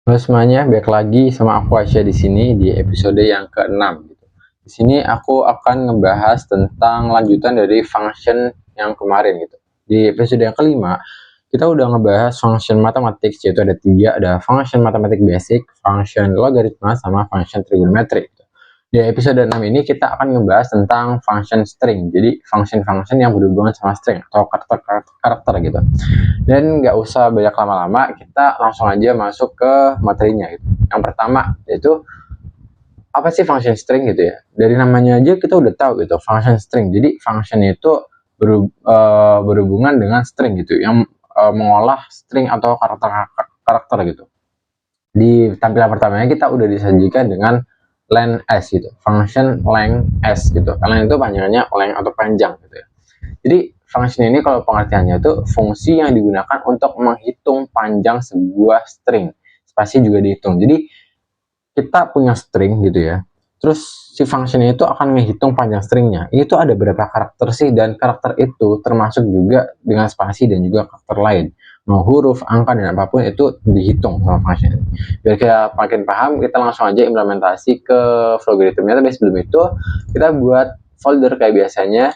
Halo semuanya, balik lagi sama aku Asia di sini di episode yang ke-6 gitu. Di sini aku akan ngebahas tentang lanjutan dari function yang kemarin gitu. Di episode yang kelima, kita udah ngebahas function matematik, yaitu ada 3, ada function matematik basic, function logaritma, sama function trigonometri gitu. Di episode 6 ini kita akan ngebahas tentang function string, jadi function-function yang berhubungan sama string atau karakter gitu. Dan nggak usah banyak lama-lama, kita langsung aja masuk ke materinya gitu. Yang pertama yaitu apa sih function string gitu ya. Dari namanya aja kita udah tahu gitu, function string. Jadi function itu berhubungan dengan string gitu, yang mengolah string atau karakter gitu. Di tampilan pertamanya kita udah disajikan dengan len s gitu, function length s gitu. Length itu panjangnya length atau panjang gitu ya. Jadi function ini kalau pengertiannya itu fungsi yang digunakan untuk menghitung panjang sebuah string. Spasi juga dihitung. Jadi kita punya string gitu ya. Terus si function itu akan menghitung panjang stringnya. Ini tuh ada berapa karakter sih, dan karakter itu termasuk juga dengan spasi dan juga karakter lain. Mau huruf, angka, dan apapun itu dihitung sama function. Biar kita makin paham, kita langsung aja implementasi ke logaritmnya. Tapi sebelum itu, kita buat folder kayak biasanya.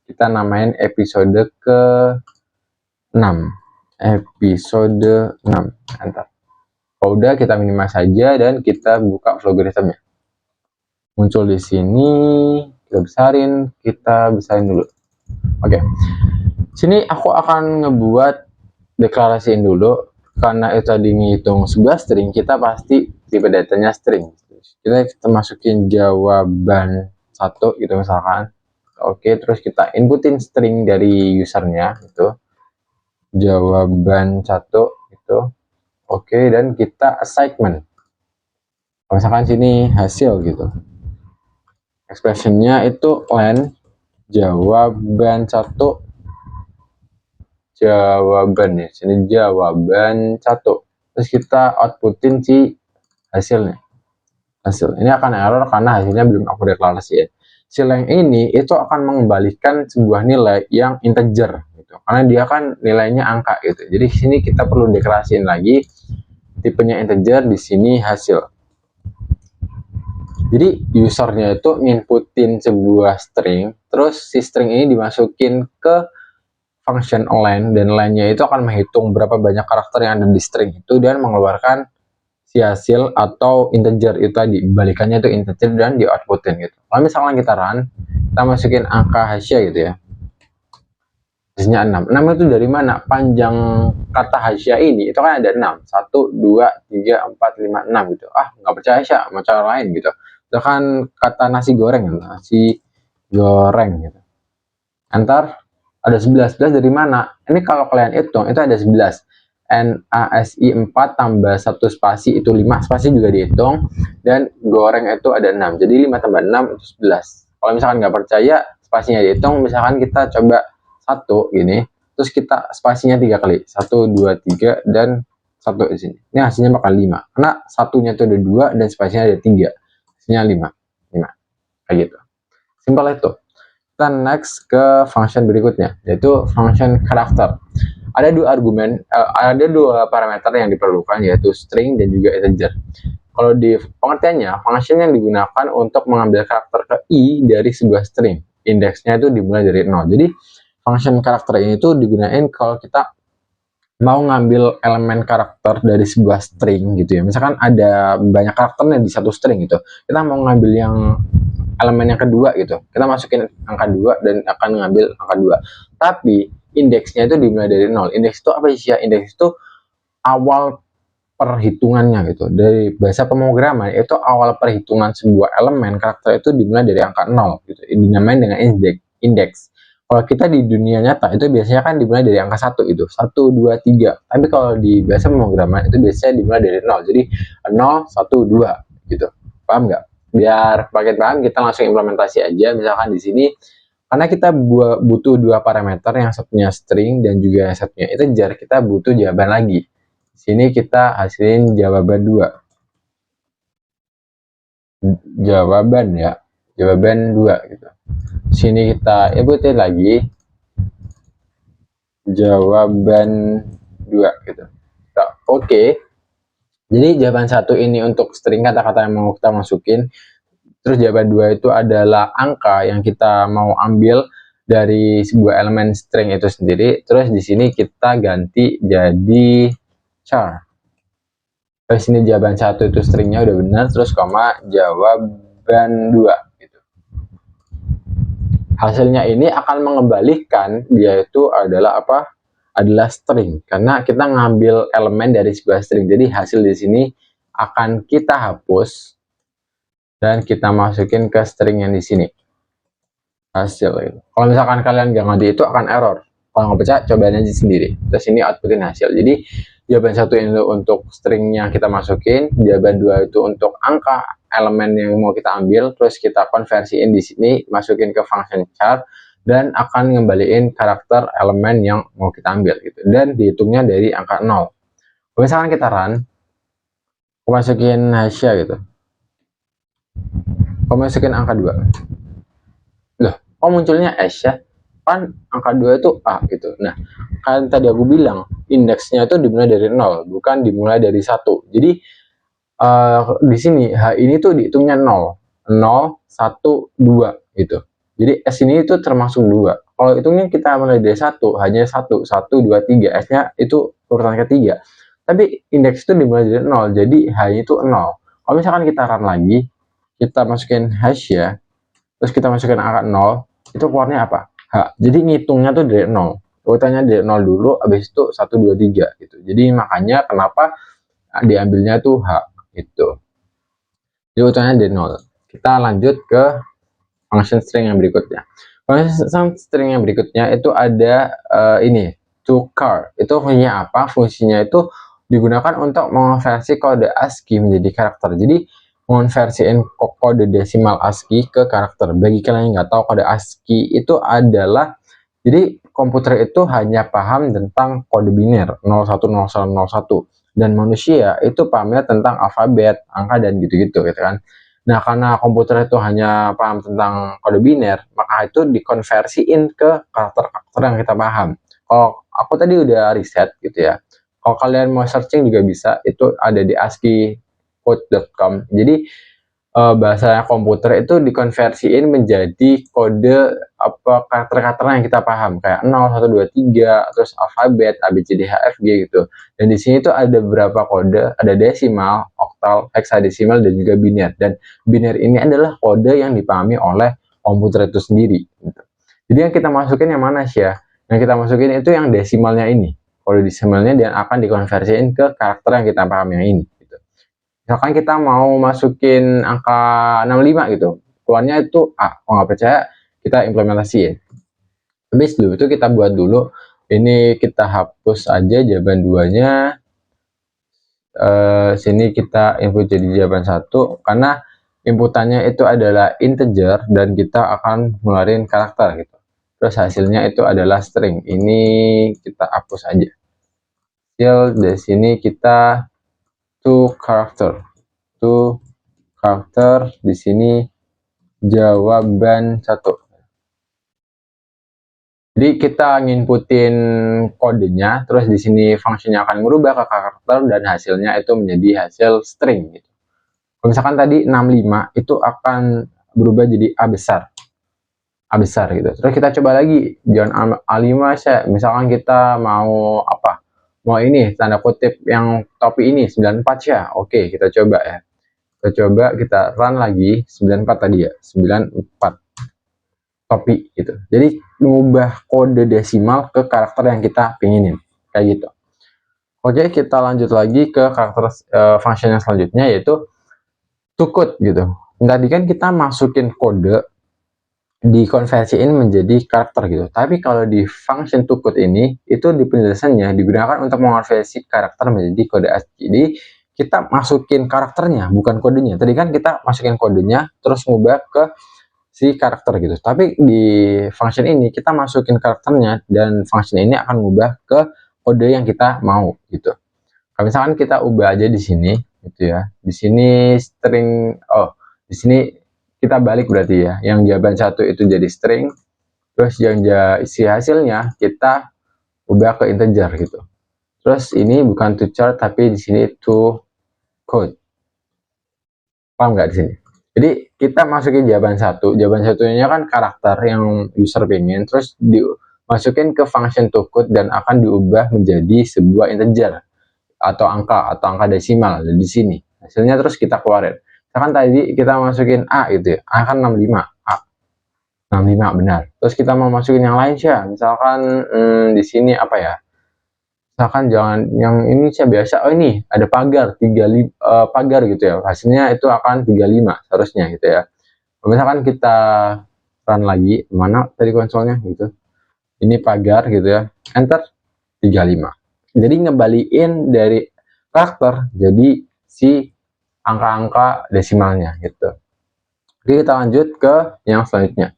Kita namain episode ke-6. Episode 6. Enter. Kalau udah, kita minimize saja dan kita buka logaritmnya. Muncul di sini, kita besarin dulu. Oke. Sini aku akan ngebuat deklarasiin dulu, karena itu tadi ngitung sebuah string, kita pasti tipe datanya string. Kita masukin jawaban 1 gitu misalkan. Oke, terus kita inputin string dari usernya itu jawaban 1 itu. Oke, dan kita assignment. Misalkan sini hasil gitu. Expressionnya itu len jawaban 1 jawaban ya. Sini jawaban 1. Terus kita outputin si hasilnya. Hasil. Ini akan error karena hasilnya belum aku deklarasiin. Si length ini itu akan mengembalikan sebuah nilai yang integer gitu. Karena dia kan nilainya angka gitu. Jadi sini kita perlu deklarasiin lagi tipenya integer, di sini hasil. Jadi usernya itu nginputin sebuah string, terus si string ini dimasukin ke function len, dan len-nya itu akan menghitung berapa banyak karakter yang ada di string itu dan mengeluarkan si hasil atau integer itu tadi, balikannya itu integer dan di outputin gitu. Kalau misalkan kita run, kita masukin angka hasilnya gitu ya, hasilnya 6. 6 itu dari mana? Panjang kata hasilnya ini itu kan ada 6, 1, 2, 3, 4, 5, 6 gitu. Nggak percaya sih sama cara lain gitu. Itu kan kata nasi goreng, nasi goreng gitu. Enter. Ada 11. 11 dari mana? Ini kalau kalian hitung itu ada 11. NASI 4 tambah 1 spasi itu 5, spasi juga dihitung, dan goreng itu ada 6. Jadi 5 tambah 6 itu 11. Kalau misalkan nggak percaya spasinya dihitung, misalkan kita coba 1 gini, terus kita spasinya 3 kali. 1, 2, 3, dan 1 di sini. Ini hasilnya bakal 5. Karena satunya itu ada 2 dan spasinya ada 3. Hasilnya 5. 5. Kayak gitu. Simpel itu. Kita next ke function berikutnya, yaitu function karakter. Ada dua parameter yang diperlukan, yaitu string dan juga integer. Kalau di pengertiannya, function yang digunakan untuk mengambil karakter ke i dari sebuah string. Indeksnya itu dimulai dari 0. Jadi function karakter ini tuh digunain kalau kita mau ngambil elemen karakter dari sebuah string gitu ya. Misalkan ada banyak karakternya di satu string gitu. Kita mau ngambil yang elemen yang kedua gitu. Kita masukin angka 2 dan akan ngambil angka 2. Tapi indeksnya itu dimulai dari 0. Indeks itu apa sih ya? Indeks itu awal perhitungannya gitu. Dari bahasa pemrograman itu awal perhitungan sebuah elemen karakter itu dimulai dari angka 0 gitu. Dinamain dengan indeks. Kalau kita di dunia nyata itu biasanya kan dimulai dari angka 1 itu. 1, 2, 3. Tapi kalau di bahasa pemrograman itu biasanya dimulai dari 0. Jadi 0, 1, 2 gitu. Paham nggak? Biar paket paham, kita langsung implementasi aja. Misalkan di sini, karena kita butuh dua parameter, yang satunya string dan juga yang satunya integer, kita butuh jawaban lagi. Di sini kita hasilin jawaban 2. Jawaban ya, jawaban 2 gitu. Sini kita inputin lagi jawaban 2 gitu. Oke. Jadi jawaban 1 ini untuk string kata-kata yang mau kita masukin. Terus jawaban 2 itu adalah angka yang kita mau ambil dari sebuah elemen string itu sendiri. Terus di sini kita ganti jadi char. Terus ini jawaban 1 itu stringnya udah benar, terus koma jawaban 2 gitu. Hasilnya ini akan mengembalikan dia itu adalah apa? Adalah string, karena kita ngambil elemen dari sebuah string. Jadi hasil di sini akan kita hapus dan kita masukin ke string yang di sini. Hasil itu. Kalau misalkan kalian nggak ngerti itu akan error. Kalau nggak percaya, cobain aja sendiri. Terus ini outputin hasil. Jadi jawaban 1 itu untuk stringnya kita masukin, jawaban 2 itu untuk angka elemen yang mau kita ambil, terus kita konversiin di sini, masukin ke function char, dan akan ngembaliin karakter elemen yang mau kita ambil gitu. Dan dihitungnya dari angka 0. Kalau misalkan kita run, aku masukin hasia gitu. Aku masukin angka 2. Loh, kok munculnya S ya? Kan angka 2 itu A gitu. Nah, kan tadi aku bilang indeksnya itu dimulai dari 0, bukan dimulai dari 1. Jadi di sini H ini tuh dihitungnya 0, 0, 1, 2 gitu. Jadi S ini itu termasuk 2. Kalau hitungnya kita mulai dari 1, hanya 1, 1, 2, 3. S-nya itu urutan ketiga. Tapi indeks itu dimulai dari 0, jadi H itu 0. Kalau misalkan kita run lagi, kita masukin hash ya, terus kita masukin angka 0, itu keluarnya apa? H. Jadi ngitungnya tuh dari 0. Urutannya dari 0 dulu, habis itu 1, 2, 3 gitu. Jadi makanya kenapa diambilnya tuh H gitu. Jadi urutannya dari 0. Kita lanjut ke function string yang berikutnya. Function string yang berikutnya itu ada ini, to char. Itu fungsinya apa? Fungsinya itu digunakan untuk mengonversi kode ASCII menjadi karakter. Jadi mengonversiin kode desimal ASCII ke karakter. Bagi kalian yang nggak tahu, kode ASCII itu adalah, jadi komputer itu hanya paham tentang kode biner 010101, dan manusia itu pahamnya tentang alfabet, angka, dan gitu-gitu gitu kan. Nah, karena komputer itu hanya paham tentang kode biner, maka itu dikonversiin ke karakter-karakter yang kita paham. Kalau aku tadi udah riset gitu ya, kalau kalian mau searching juga bisa, itu ada di asciicode.com. Jadi bahasa komputer itu dikonversiin menjadi kode apa karakter-karakter yang kita paham, kayak 0, 1, 2, 3, terus alfabet A B C D H F G gitu. Dan di sini tuh ada beberapa kode, ada desimal, oktal, heksadesimal, dan juga biner. Dan biner ini adalah kode yang dipahami oleh komputer itu sendiri gitu. Jadi yang kita masukin yang mana sih ya? Yang kita masukin itu yang desimalnya ini, kode desimalnya, dan akan dikonversiin ke karakter yang kita paham yang ini. Misalkan kita mau masukin angka 65 gitu, keluarnya itu A. Kalau nggak percaya, kita implementasiin. Habis dulu itu kita buat dulu, ini kita hapus aja jawaban 2-nya. Sini kita input jadi jawaban 1, karena inputannya itu adalah integer dan kita akan ngeluarin karakter gitu. Terus hasilnya itu adalah string. Ini kita hapus aja. Hasil dari sini kita to character di sini jawaban 1. Jadi kita nginputin kodenya, terus di sini fungsinya akan merubah ke karakter, dan hasilnya itu menjadi hasil string gitu. Kalau misalkan tadi 65 itu akan berubah jadi A besar gitu. Terus kita coba lagi jangan A5 ya. Misalkan kita mau apa? Mau ini tanda kutip yang topi ini 94 ya. Oke, kita coba ya. Kita coba, kita run lagi 94 tadi ya, 94 topi gitu. Jadi mengubah kode desimal ke karakter yang kita pinginin kayak gitu. Oke, kita lanjut lagi ke karakter function yang selanjutnya, yaitu to code gitu. Tadi kan kita masukin kode, dikonversiin menjadi karakter gitu. Tapi kalau di function to code ini, itu di penjelasannya digunakan untuk mengonversi karakter menjadi kode ASCII. Jadi kita masukin karakternya, bukan kodenya. Tadi kan kita masukin kodenya, terus ngubah ke si karakter gitu. Tapi di function ini kita masukin karakternya, dan function ini akan ngubah ke kode yang kita mau gitu. Kalau misalkan kita ubah aja di sini gitu ya. Di sini string, di sini kita balik berarti ya. Yang jawaban 1 itu jadi string, terus yang isi hasilnya kita ubah ke integer gitu. Terus ini bukan to char, tapi di sini to code. Paham nggak di sini? Jadi kita masukin jawaban satunya kan karakter yang user pengen, terus dimasukin ke function to code dan akan diubah menjadi sebuah integer atau angka desimal di sini. Hasilnya terus kita keluarin. Misalkan tadi kita masukin A gitu ya, A kan 65, A 65 benar. Terus kita mau masukin yang lain sih, misalkan di sini apa ya? Misalkan jangan yang ini sih biasa, oh ini ada pagar 35 pagar gitu ya, hasilnya itu akan 35 seharusnya gitu ya. Misalkan kita run lagi, mana tadi konsolnya gitu, ini pagar gitu ya, enter 35. Jadi ngembaliin dari karakter jadi si angka-angka desimalnya gitu. Oke, kita lanjut ke yang selanjutnya.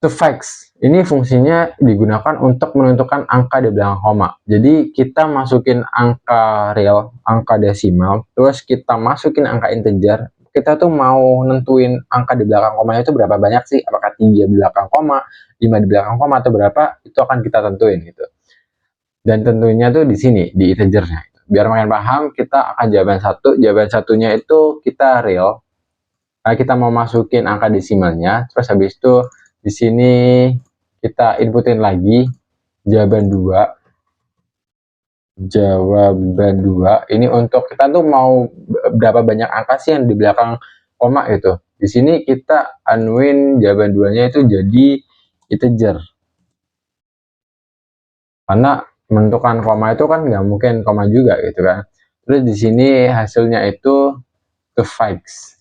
Suffix ini fungsinya digunakan untuk menentukan angka di belakang koma. Jadi kita masukin angka real, angka desimal, terus kita masukin angka integer. Kita tuh mau nentuin angka di belakang koma itu berapa banyak sih? Apakah 3 di belakang koma, 5 di belakang koma atau berapa? Itu akan kita tentuin gitu. Dan tentunya tuh di sini di integernya. Biar makin paham, kita akan jawaban satunya itu kita real. Nah, kita mau masukin angka desimalnya, terus habis itu di sini kita inputin lagi jawaban 2. Ini untuk kita tuh mau berapa banyak angka sih yang di belakang koma gitu. Di sini kita anuin jawaban 2-nya itu jadi integer. Karena menentukan koma itu kan nggak mungkin koma juga gitu kan. Terus di sini hasilnya itu suffix.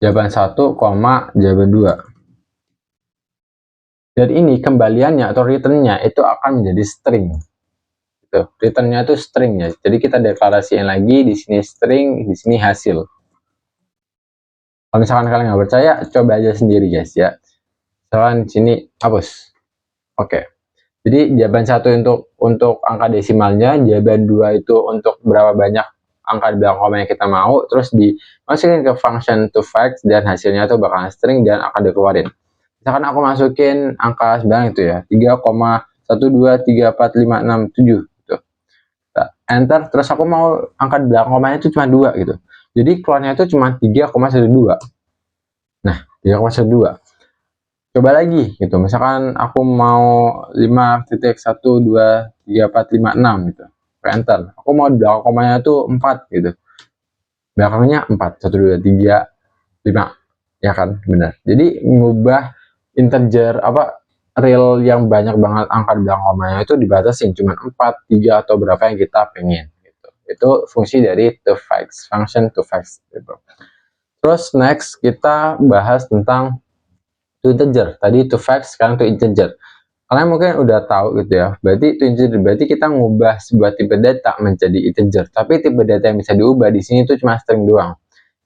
Jawaban 1, jawaban 2. Dan ini kembaliannya atau returnnya itu akan menjadi string. Gitu. Returnnya itu string ya. Jadi kita deklarasiin lagi di sini string, di sini hasil. Kalau misalkan kalian nggak percaya, coba aja sendiri guys ya. Misalkan di sini hapus. Oke. Jadi jawaban 1 untuk angka desimalnya, jawaban 2 itu untuk berapa banyak angka di belakang koma yang kita mau, terus dimasukin ke function toFact dan hasilnya tuh bakalan string dan akan dikeluarin. Misalkan aku masukin angka sembarang itu ya, 3,123456 gitu. Enter, terus aku mau angka di belakang komanya itu cuma 2 gitu. Jadi keluarnya itu cuma 3,12. Nah, 3,12. Coba lagi gitu. Misalkan aku mau 5.123456 gitu. Enter. Aku mau di belakang komanya tuh 4 gitu. Belakangnya 4, 1 2 3 5. Ya kan? Benar. Jadi ngubah integer real yang banyak banget angka di belakang komanya itu dibatasin cuma 4, 3 atau berapa yang kita pengen gitu. Itu fungsi dari toFact, function toFact gitu. Terus next kita bahas tentang integer. Tadi toFact, sekarang to integer. Kalian mungkin udah tahu gitu ya. Berarti to integer berarti kita ngubah sebuah tipe data menjadi integer. Tapi tipe data yang bisa diubah di sini itu cuma string doang.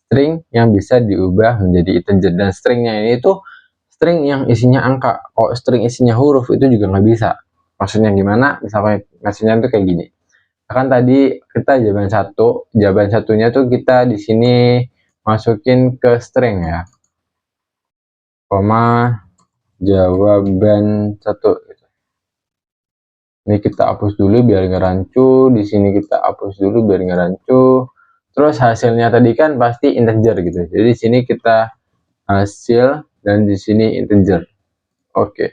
String yang bisa diubah menjadi integer, dan stringnya ini tuh string yang isinya angka. Kalau string isinya huruf itu juga nggak bisa. Maksudnya gimana? Misalnya maksudnya itu kayak gini. Kan tadi kita jawaban satunya tuh kita di sini masukin ke string ya, koma jawaban 1 gitu. Ini kita hapus dulu biar nggak rancu, di sini kita hapus dulu biar nggak rancu. Terus hasilnya tadi kan pasti integer gitu. Jadi di sini kita hasil dan di sini integer. Oke.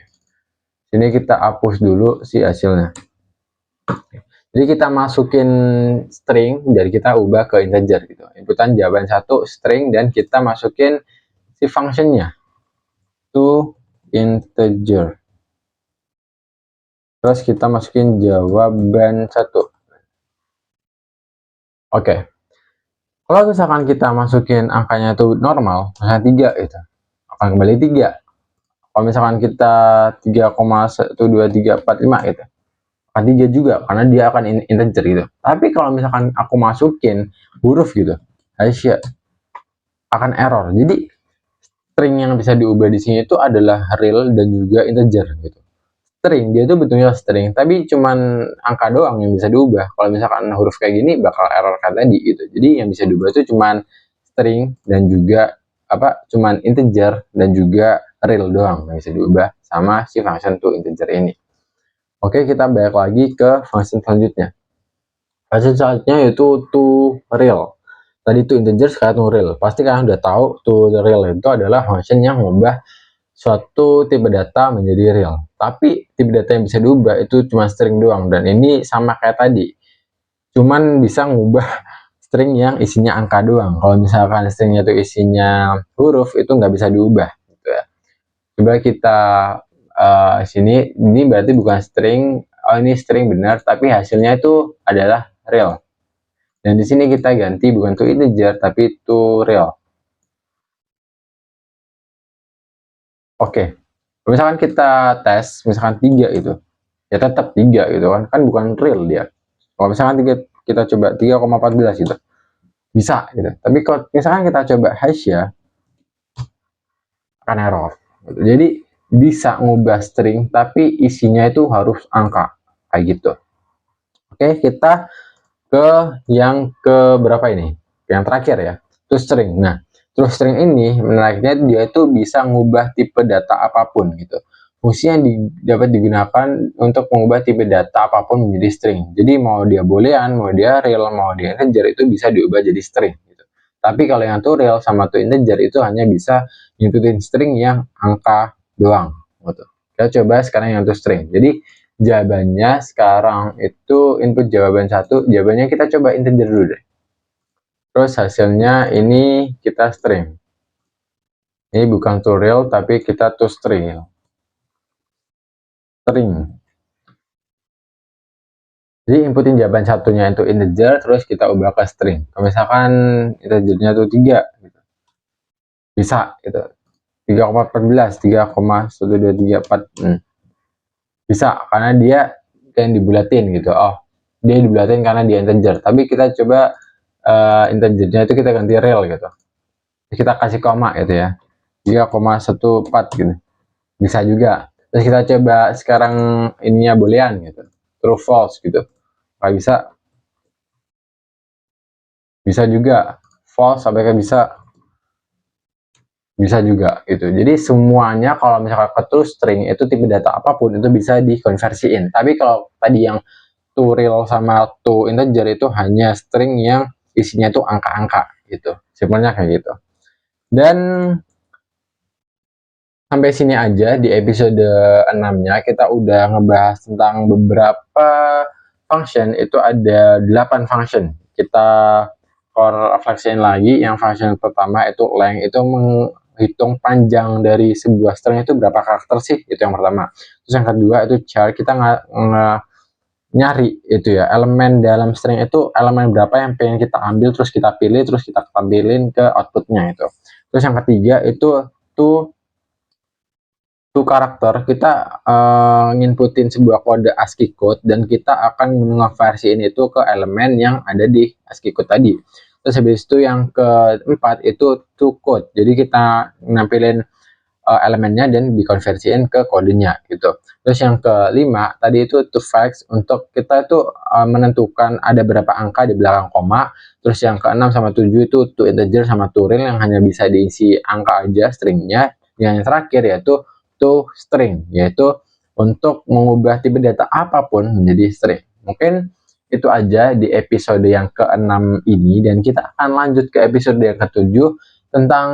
Sini kita hapus dulu si hasilnya. Jadi kita masukin string dari kita ubah ke integer gitu. Inputan jawaban 1 string dan kita masukin si functionnya to integer. Terus kita masukin jawaban 1. Oke. Kalau misalkan kita masukin angkanya itu normal, misalnya 3 gitu, akan kembali 3. Kalau misalkan kita 3,12345 gitu, akan 3 juga karena dia akan integer gitu. Tapi kalau misalkan aku masukin huruf gitu, Aisyah akan error. Jadi string yang bisa diubah di sini itu adalah real dan juga integer gitu. String, dia itu bentuknya string, tapi cuman angka doang yang bisa diubah. Kalau misalkan huruf kayak gini bakal error kayak tadi gitu. Jadi yang bisa diubah itu cuman string dan juga cuman integer dan juga real doang yang bisa diubah sama si function to integer ini. Oke, kita balik lagi ke function selanjutnya. Function selanjutnya yaitu toReal. Tadi itu integer, sekarang toReal. Pasti kalian udah tahu toReal itu adalah function yang mengubah suatu tipe data menjadi real. Tapi tipe data yang bisa diubah itu cuma string doang, dan ini sama kayak tadi. Cuman bisa ngubah string yang isinya angka doang. Kalau misalkan stringnya itu isinya huruf, itu nggak bisa diubah gitu ya. Coba kita sini, ini berarti bukan string. Oh, ini string benar, tapi hasilnya itu adalah real. Dan di sini kita ganti bukan to integer tapi to real. Oke. Misalkan kita tes misalkan 3 itu. Ya tetap 3 gitu kan. Kan bukan real dia. Kalau misalkan 3, kita coba 3,14 gitu. Bisa gitu. Tapi kalau misalkan kita coba hash ya, akan error. Gitu. Jadi bisa ngubah string tapi isinya itu harus angka. Kayak gitu. Oke, kita ke yang ke berapa ini? Yang terakhir ya, to string. Nah, to string ini menariknya dia itu bisa ngubah tipe data apapun gitu. Fungsi yang dapat digunakan untuk mengubah tipe data apapun menjadi string. Jadi mau dia boolean, mau dia real, mau dia integer itu bisa diubah jadi string gitu. Tapi kalau yang to real sama to integer itu hanya bisa inputin string yang angka doang gitu. Kita coba sekarang yang to string. Jadi jawabannya sekarang itu input jawaban 1, jawabannya kita coba integer dulu deh. Terus hasilnya ini kita string. Ini bukan to real tapi kita to string. Jadi inputin jawaban satunya itu integer, terus kita ubah ke string. Kalau misalkan integernya itu 3 gitu. Bisa gitu. 3,14, 3,1234. Bisa karena dia yang dibulatin gitu. Oh, dia dibulatin karena dia integer. Tapi kita coba integernya itu kita ganti real gitu. Kita kasih koma gitu ya. 3,14 gitu. Bisa juga. Terus kita coba sekarang ininya boolean gitu. True false gitu. Nggak bisa. Bisa juga. False sampai kayak bisa juga gitu. Jadi semuanya kalau misalkan ke to string itu tipe data apapun itu bisa dikonversiin. Tapi kalau tadi yang to real sama to integer itu hanya string yang isinya itu angka-angka gitu. Simpelnya kayak gitu. Dan sampai sini aja di episode 6-nya kita udah ngebahas tentang beberapa function. Itu ada 8 function. Kita refleksiin lagi. Yang function pertama itu length, itu menghitung panjang dari sebuah string itu berapa karakter sih, itu yang pertama. Terus yang kedua itu char, kita nyari itu ya elemen dalam string itu elemen berapa yang pengen kita ambil, terus kita pilih, terus kita tampilin ke outputnya itu. Terus yang ketiga itu to karakter, kita nginputin sebuah kode ASCII code dan kita akan ngeversiin itu ke elemen yang ada di ASCII code tadi. Terus habis itu yang keempat itu to code, jadi kita nampilin elemennya dan dikonversiin ke kodenya gitu. Terus yang kelima tadi itu to facts, untuk kita itu menentukan ada berapa angka di belakang koma. Terus yang keenam sama 7 itu to integer sama to real yang hanya bisa diisi angka aja stringnya. Yang terakhir yaitu to string, yaitu untuk mengubah tipe data apapun menjadi string. Mungkin itu aja di episode yang ke-6 ini, dan kita akan lanjut ke episode yang ke-7 tentang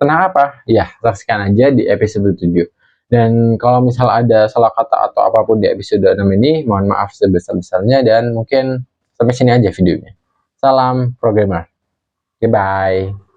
apa? Ya, saksikan aja di episode 7. Dan kalau misal ada salah kata atau apapun di episode 6 ini, mohon maaf sebesar-besarnya, dan mungkin sampai sini aja videonya. Salam programmer. Goodbye.